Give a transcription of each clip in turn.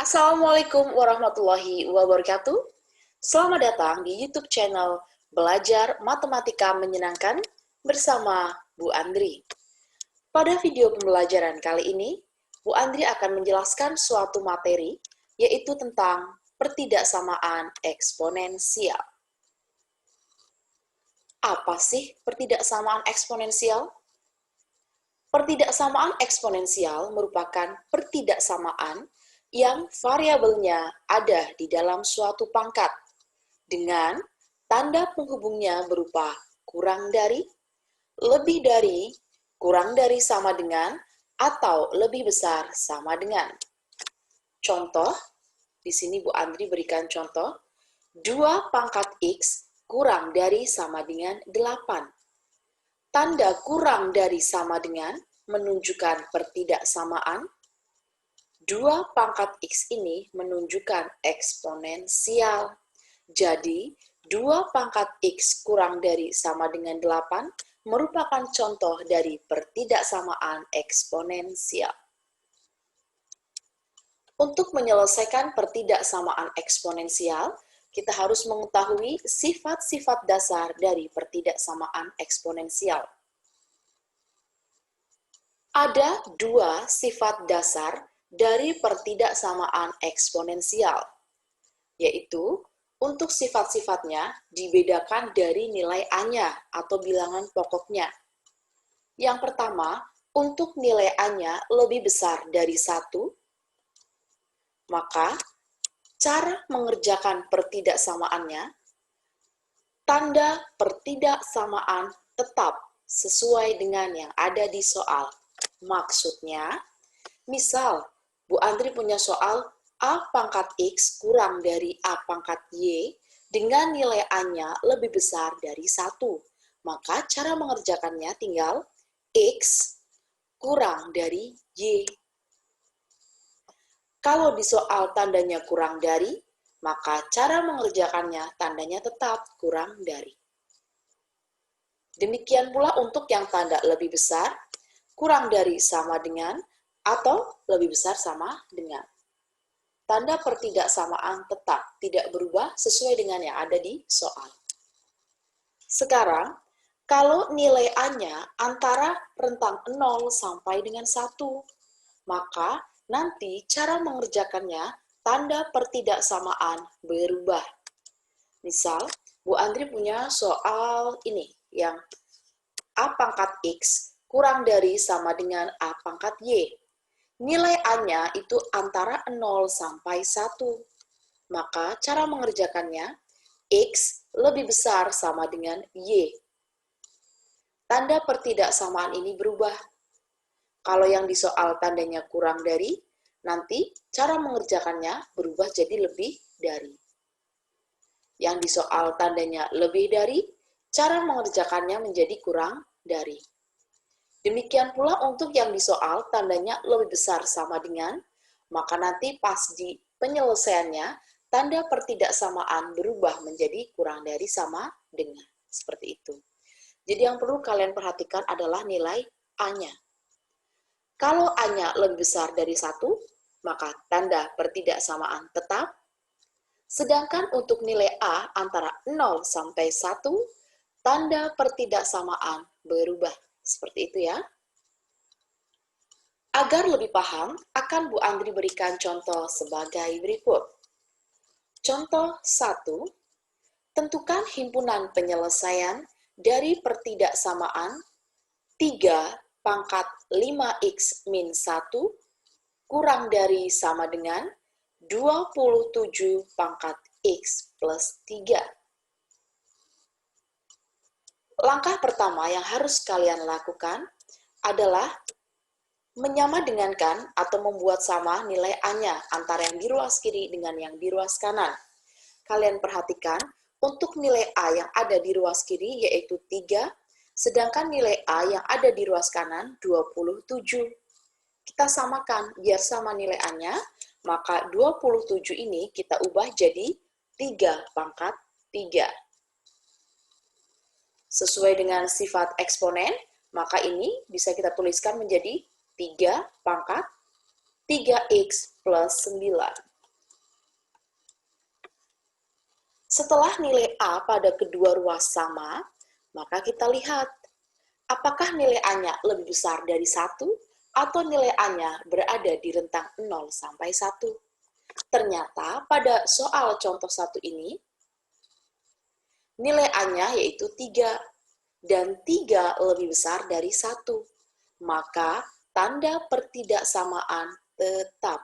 Assalamualaikum warahmatullahi wabarakatuh. Selamat datang di YouTube channel Belajar Matematika Menyenangkan bersama Bu Andri. Pada video pembelajaran kali ini, Bu Andri akan menjelaskan suatu materi, yaitu tentang pertidaksamaan eksponensial. Apa sih pertidaksamaan eksponensial? Pertidaksamaan eksponensial merupakan pertidaksamaan yang variabelnya ada di dalam suatu pangkat dengan tanda penghubungnya berupa kurang dari, lebih dari, kurang dari sama dengan, atau lebih besar sama dengan. Contoh, di sini Bu Andri berikan contoh, 2 pangkat X kurang dari sama dengan 8. Tanda kurang dari sama dengan menunjukkan pertidaksamaan. 2 pangkat X ini menunjukkan eksponensial. Jadi, 2 pangkat X kurang dari sama dengan 8 merupakan contoh dari pertidaksamaan eksponensial. Untuk menyelesaikan pertidaksamaan eksponensial, kita harus mengetahui sifat-sifat dasar dari pertidaksamaan eksponensial. Ada 2 sifat dasar dari pertidaksamaan eksponensial, yaitu untuk sifat-sifatnya dibedakan dari nilai A-nya atau bilangan pokoknya. Yang pertama, untuk nilai A-nya lebih besar dari 1, maka cara mengerjakan pertidaksamaannya, tanda pertidaksamaan tetap sesuai dengan yang ada di soal. Maksudnya, misal Bu Andri punya soal A pangkat X kurang dari A pangkat Y dengan nilai A-nya lebih besar dari 1. Maka cara mengerjakannya tinggal X kurang dari Y. Kalau di soal tandanya kurang dari, maka cara mengerjakannya tandanya tetap kurang dari. Demikian pula untuk yang tanda lebih besar, kurang dari sama dengan, atau lebih besar sama dengan. Tanda pertidaksamaan tetap tidak berubah sesuai dengan yang ada di soal. Sekarang, kalau nilai A-nya antara rentang 0 sampai dengan 1, maka nanti cara mengerjakannya tanda pertidaksamaan berubah. Misal, Bu Andri punya soal ini, yang A pangkat X kurang dari sama dengan A pangkat Y. Nilai A-nya itu antara 0 sampai 1. Maka cara mengerjakannya, X lebih besar sama dengan Y. Tanda pertidaksamaan ini berubah. Kalau yang di soal tandanya kurang dari, nanti cara mengerjakannya berubah jadi lebih dari. Yang di soal tandanya lebih dari, cara mengerjakannya menjadi kurang dari. Demikian pula untuk yang di soal tandanya lebih besar sama dengan, maka nanti pas di penyelesaiannya, tanda pertidaksamaan berubah menjadi kurang dari sama dengan. Seperti itu. Jadi yang perlu kalian perhatikan adalah nilai A-nya. Kalau A-nya lebih besar dari 1, maka tanda pertidaksamaan tetap. Sedangkan untuk nilai A antara 0 sampai 1, tanda pertidaksamaan berubah. Seperti itu ya. Agar lebih paham, akan Bu Andri berikan contoh sebagai berikut. Contoh 1, tentukan himpunan penyelesaian dari pertidaksamaan 3 pangkat 5x min 1 kurang dari sama dengan 27 pangkat x plus 3. Langkah pertama yang harus kalian lakukan adalah menyamadengankan atau membuat sama nilai A-nya antara yang di ruas kiri dengan yang di ruas kanan. Kalian perhatikan, untuk nilai A yang ada di ruas kiri yaitu 3, sedangkan nilai A yang ada di ruas kanan 27. Kita samakan, biar sama nilai A-nya, maka 27 ini kita ubah jadi 3 pangkat 3. Sesuai dengan sifat eksponen, maka ini bisa kita tuliskan menjadi 3 pangkat 3x plus 9. Setelah nilai A pada kedua ruas sama, maka kita lihat apakah nilai A-nya lebih besar dari 1 atau nilai A-nya berada di rentang 0 sampai 1. Ternyata pada soal contoh 1 ini, nilai A-nya yaitu 3, dan 3 lebih besar dari 1. Maka tanda pertidaksamaan tetap.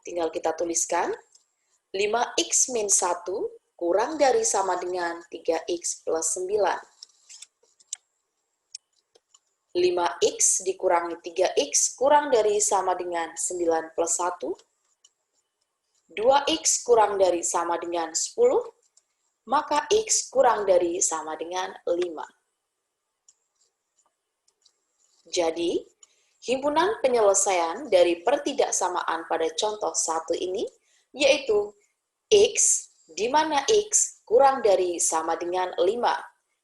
Tinggal kita tuliskan, 5x min 1 kurang dari sama dengan 3x plus 9. 5x dikurangi 3x kurang dari sama dengan 9 plus 1. 2x kurang dari sama dengan 10, maka x kurang dari sama dengan 5. Jadi, himpunan penyelesaian dari pertidaksamaan pada contoh 1 ini yaitu x, di mana x kurang dari sama dengan 5,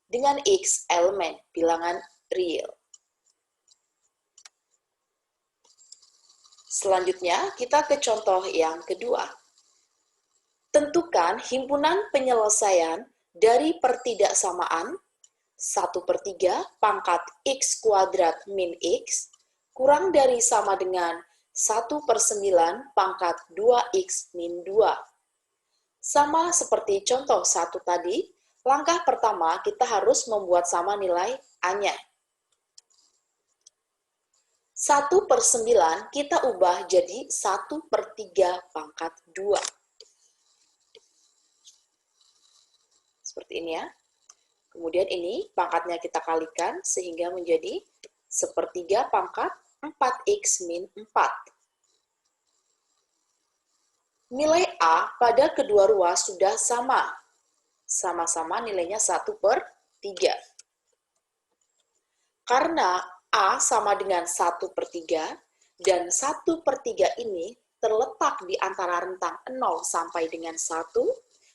dengan x elemen bilangan real. Selanjutnya, kita ke contoh yang kedua. Tentukan himpunan penyelesaian dari pertidaksamaan 1/3 pangkat x kuadrat min x kurang dari sama dengan 1/9 pangkat 2x min 2. Sama seperti contoh 1 tadi, langkah pertama kita harus membuat sama nilai A-nya. 1/9 kita ubah jadi 1/3 pangkat 2. Seperti ini ya. Kemudian ini pangkatnya kita kalikan sehingga menjadi 1/3 pangkat 4x min 4. Nilai A pada kedua ruas sudah sama. Sama-sama nilainya 1/3. Karena A sama dengan 1/3 dan 1/3 ini terletak di antara rentang 0 sampai dengan 1,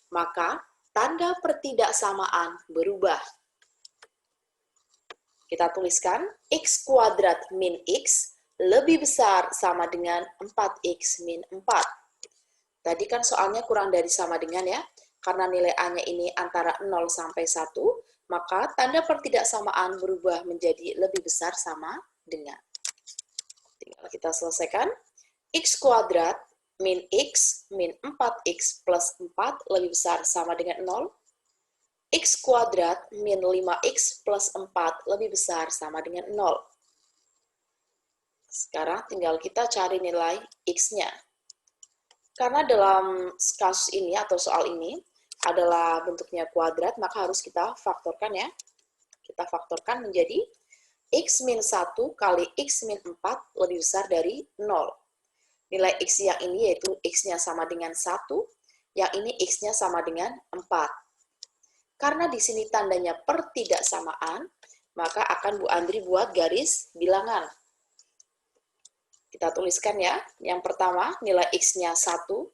maka tanda pertidaksamaan berubah. Kita tuliskan x kuadrat min x lebih besar sama dengan 4x min 4. Tadi kan soalnya kurang dari sama dengan ya, karena nilai A-nya ini antara 0 sampai 1, maka tanda pertidaksamaan berubah menjadi lebih besar sama dengan. Tinggal kita selesaikan. X kuadrat min x min 4x plus 4 lebih besar sama dengan 0. X kuadrat min 5x plus 4 lebih besar sama dengan 0. Sekarang tinggal kita cari nilai x-nya. Karena dalam kasus ini atau soal ini adalah bentuknya kuadrat, maka harus kita faktorkan ya. Kita faktorkan menjadi x min 1 kali x min 4 lebih besar dari 0. Nilai x yang ini yaitu x-nya sama dengan 1, yang ini x-nya sama dengan 4. Karena di sini tandanya pertidaksamaan, maka akan Bu Andri buat garis bilangan. Kita tuliskan ya. Yang pertama, nilai x-nya 1.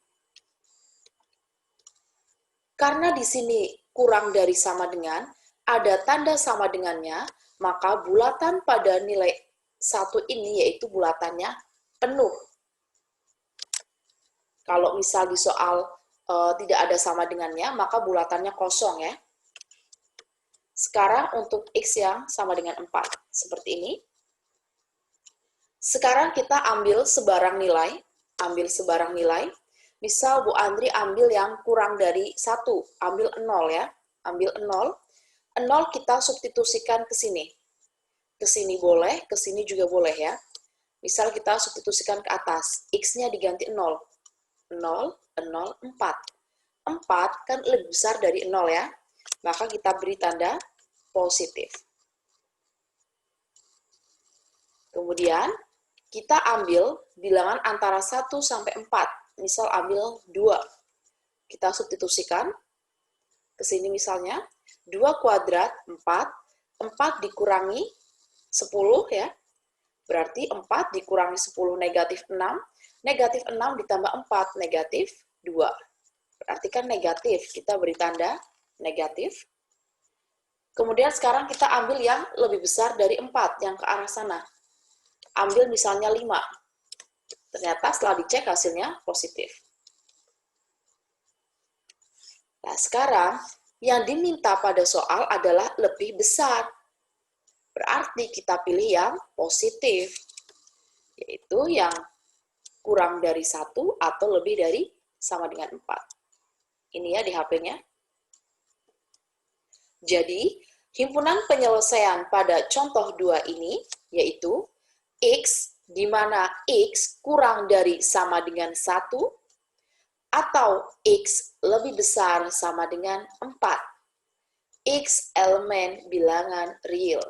Karena di sini kurang dari sama dengan, ada tanda sama dengannya, maka bulatan pada nilai 1 ini yaitu bulatannya penuh. Kalau misal di soal tidak ada sama dengannya, maka bulatannya kosong ya. Sekarang untuk x yang sama dengan 4, seperti ini. Sekarang kita ambil sebarang nilai. Misal Bu Andri ambil yang kurang dari 1, ambil 0 ya. Ambil 0. 0 kita substitusikan ke sini. Ke sini boleh, ke sini juga boleh ya. Misal kita substitusikan ke atas, x-nya diganti 0. 0, 0, 4. 4 kan lebih besar dari 0 ya. Maka kita beri tanda positif. Kemudian kita ambil bilangan antara 1 sampai 4. Misal ambil 2. Kita substitusikan ke sini misalnya. 2 kuadrat 4. 4 dikurangi 10 ya. Berarti 4 dikurangi 10 negatif 6. Negatif 6 ditambah 4 negatif 2. Berarti kan negatif. Kita beri tanda negatif. Kemudian sekarang kita ambil yang lebih besar dari 4, yang ke arah sana. Ambil misalnya 5. Ternyata setelah dicek hasilnya positif. Nah, sekarang yang diminta pada soal adalah lebih besar. Berarti kita pilih yang positif, yaitu yang kurang dari 1 atau lebih dari sama dengan 4. Ini ya di HP-nya. Jadi, himpunan penyelesaian pada contoh 2 ini, yaitu X, di mana X kurang dari sama dengan 1, atau X lebih besar sama dengan 4. X elemen bilangan real.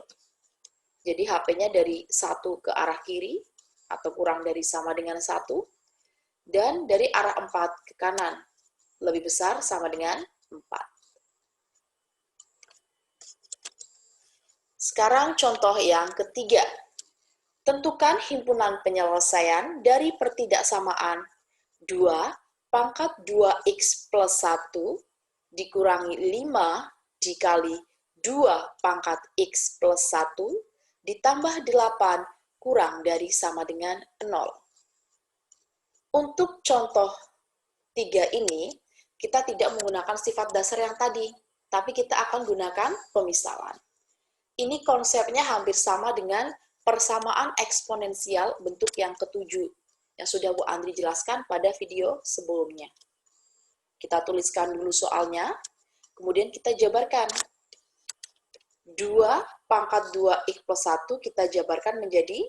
Jadi HP-nya dari 1 ke arah kiri, atau kurang dari sama dengan 1, dan dari arah 4 ke kanan, lebih besar sama dengan 4. Sekarang contoh yang ketiga. Tentukan himpunan penyelesaian dari pertidaksamaan 2 pangkat 2x plus 1 dikurangi 5 dikali 2 pangkat x plus 1 ditambah 8 kurang dari sama dengan 0. Untuk contoh 3 ini, kita tidak menggunakan sifat dasar yang tadi, tapi kita akan gunakan pemisalan. Ini konsepnya hampir sama dengan persamaan eksponensial bentuk yang ketujuh, yang sudah Bu Andri jelaskan pada video sebelumnya. Kita tuliskan dulu soalnya, kemudian kita jabarkan. 2 pangkat 2x plus 1 kita jabarkan menjadi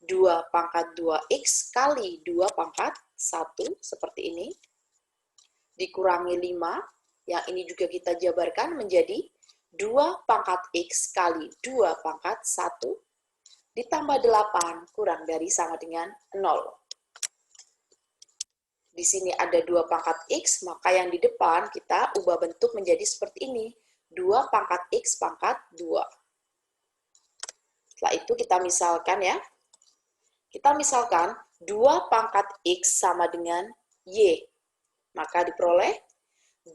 2 pangkat 2x kali 2 pangkat 1, seperti ini. Dikurangi 5, yang ini juga kita jabarkan menjadi 2 pangkat x kali 2 pangkat 1, ditambah 8 kurang dari sama dengan 0. Di sini ada 2 pangkat x, maka yang di depan kita ubah bentuk menjadi seperti ini. 2 pangkat x pangkat 2. Setelah itu kita misalkan ya. Kita misalkan 2 pangkat x sama dengan y. Maka diperoleh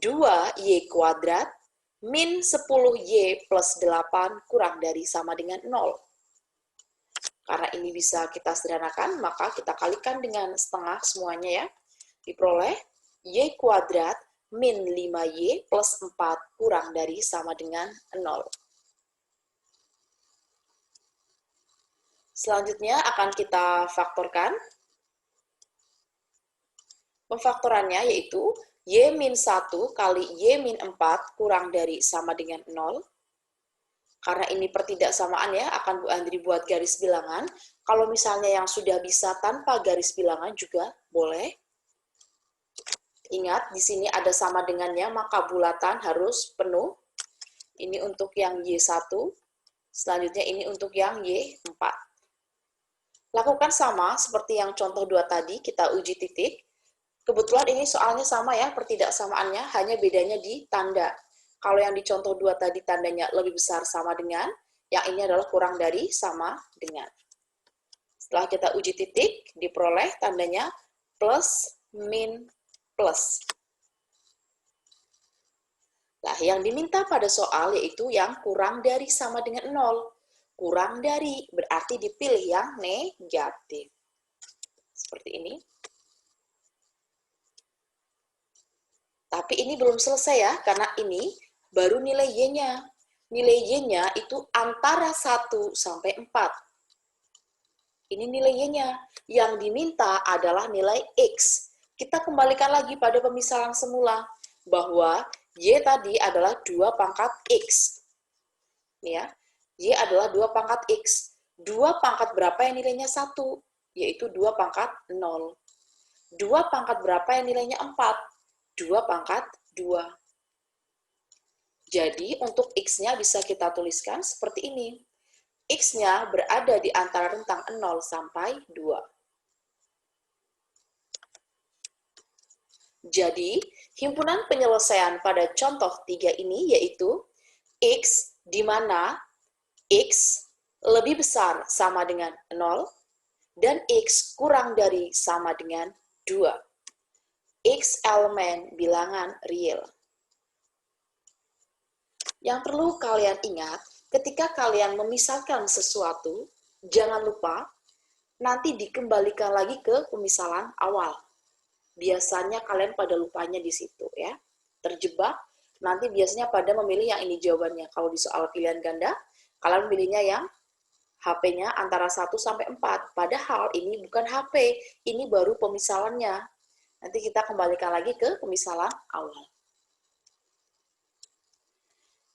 2y kuadrat min 10y plus 8 kurang dari sama dengan 0. Karena ini bisa kita sederhanakan, maka kita kalikan dengan setengah semuanya ya. Diperoleh y kuadrat min 5y plus 4 kurang dari sama dengan 0. Selanjutnya akan kita faktorkan. Pemfaktorannya yaitu y min 1 kali y min 4 kurang dari sama dengan 0. Karena ini pertidaksamaan ya, akan Bu Andri buat garis bilangan. Kalau misalnya yang sudah bisa tanpa garis bilangan juga boleh. Ingat, di sini ada sama dengannya, maka bulatan harus penuh. Ini untuk yang Y1, selanjutnya ini untuk yang Y4. Lakukan sama seperti yang contoh 2 tadi, kita uji titik. Kebetulan ini soalnya sama ya, pertidaksamaannya, hanya bedanya di tanda. Kalau yang di contoh 2 tadi tandanya lebih besar sama dengan, yang ini adalah kurang dari sama dengan. Setelah kita uji titik, diperoleh tandanya plus, min, plus. Nah, yang diminta pada soal yaitu yang kurang dari sama dengan 0. Kurang dari berarti dipilih yang negatif. Seperti ini. Tapi ini belum selesai ya, karena ini baru nilai Y-nya. Nilai Y-nya itu antara 1 sampai 4. Ini nilai Y-nya. Yang diminta adalah nilai X. Kita kembalikan lagi pada pemisalan semula, bahwa Y tadi adalah 2 pangkat X. Ini ya, Y adalah 2 pangkat X. 2 pangkat berapa yang nilainya 1? Yaitu 2 pangkat 0. 2 pangkat berapa yang nilainya 4? 2 pangkat 2. Jadi, untuk X-nya bisa kita tuliskan seperti ini. X-nya berada di antara rentang 0 sampai 2. Jadi, himpunan penyelesaian pada contoh 3 ini yaitu X di mana X lebih besar sama dengan 0 dan X kurang dari sama dengan 2. X elemen bilangan real. Yang perlu kalian ingat, ketika kalian memisahkan sesuatu, jangan lupa nanti dikembalikan lagi ke pemisalan awal. Biasanya kalian pada lupanya di situ ya. Terjebak nanti biasanya pada memilih yang ini jawabannya. Kalau di soal pilihan ganda, kalian memilihnya yang HP-nya antara 1 sampai 4. Padahal ini bukan HP, ini baru pemisalannya. Nanti kita kembalikan lagi ke pemisalan awal.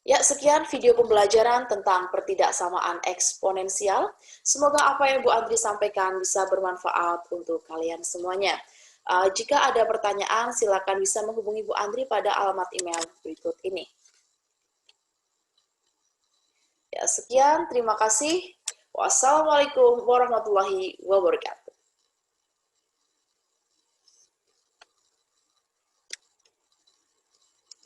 Ya, sekian video pembelajaran tentang pertidaksamaan eksponensial. Semoga apa yang Bu Andri sampaikan bisa bermanfaat untuk kalian semuanya. Jika ada pertanyaan, silakan bisa menghubungi Bu Andri pada alamat email berikut ini. Ya, sekian, terima kasih. Wassalamualaikum warahmatullahi wabarakatuh.